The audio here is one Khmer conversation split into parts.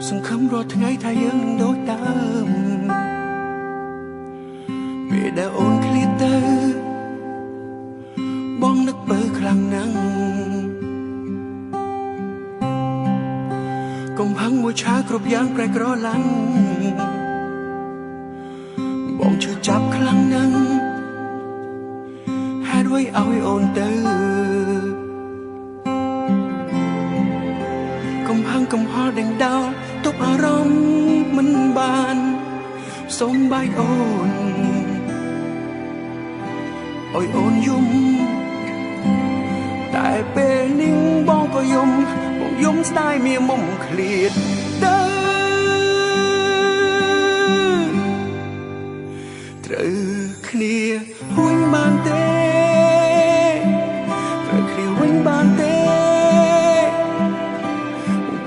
សង្ឃឹមរាល់ថ្ងៃថាយើងនឹងដូចដើមពេលដែលអូនឃ្លាតទៅបងនឹកបើខ្លាំងណាស់កំផឹងមួយឆាគ្រប់យ៉ាងប្រែក្រឡាំងបងឈឺចាប់ខ្លាំងណាស់ហេតុអ្វីឲ្យអូនទៅកំហឹងកំហល់ដេញដោលទុកអារម្មណ៍មិនបានសូមបាយអូនអើយអូនយំតែពេលនេះបងក៏យំស្ដាយមានមុំឃ្លាតទៅត្រូវគ្នាវិញបានទេត្រូវគ្នាវិញបានទេ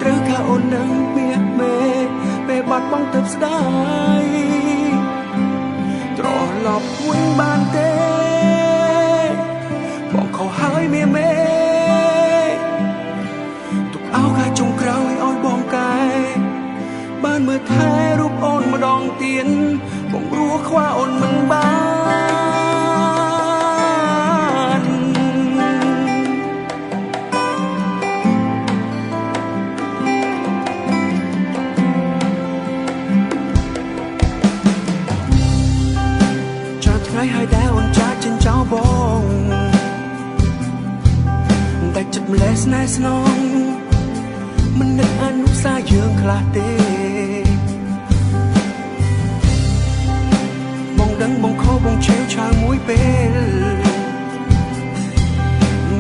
ត្រូវការអូននឹងមាសមេពេលបាត់បង់ទៅស្ដាយត្រឡប់វិញបានទេបងខុសហើយមាសមេទុកឱកាសចុងក្រោយឲ្យបងកែបានមើលថែរូបអូនម្ដងទៀតបងរស់ខ្វះអូនមិនបានចាស់ថ្ងៃហើយដែលអូនចាស់ចិញ្ចោលបងតែចិត្តម្លេះស្នេហ៍ស្នងមិននឹកអនុសាយើងខ្លះទេបងដឹងបងខុសបងឆេវឆាវមួយពេល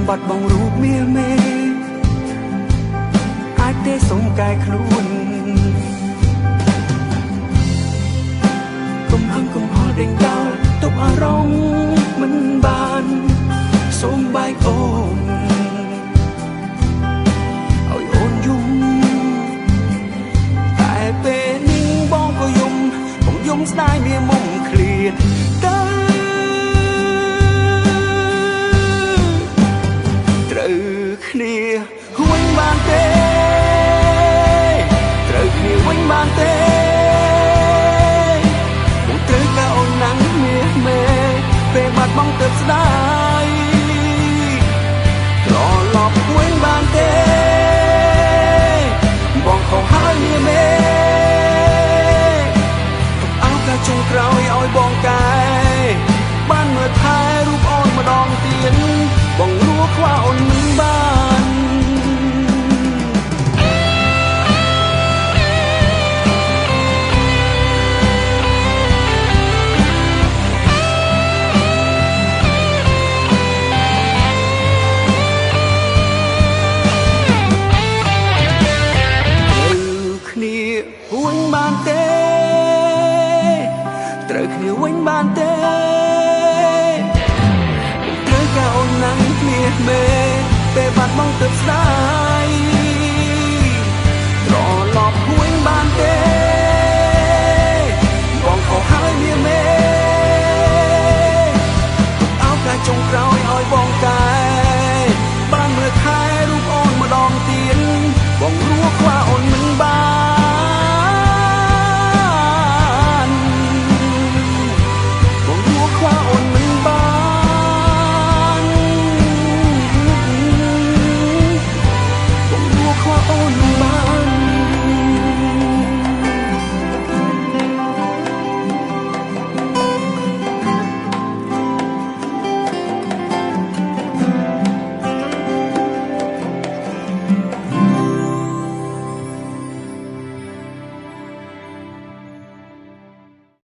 បាត់បងរូបមាសមេអាចទេសុំកែខ្លួនកំហឹងកំហល់ដេញដោលទុកអារម្មណ៍មិនបានសូមបាយអូនឲ្យអូនយំតែពេលនេះបងក៏យំស្ដាយមានមុំឃ្លាតទៅត្រូវគ្នាវិញបានទេត្រូវគ្នាវិញបានទេបងត្រូវការអូនណាំងមាសមេពេលបាត់បង់ទៅស្ដាយត្រឡប់វិញបានទេបងខុសហើយមាសមេចុងក្រោយឲ្យបងកែបានមើលថែរូបអូនម្ដងទៀតបងរស់ខ្វះអូនមិនបានត្រូវគ្នាវិញបានទេត្រូវការអូនណាំងមាសមេពេលបាត់បង់ទៅស្ដាយ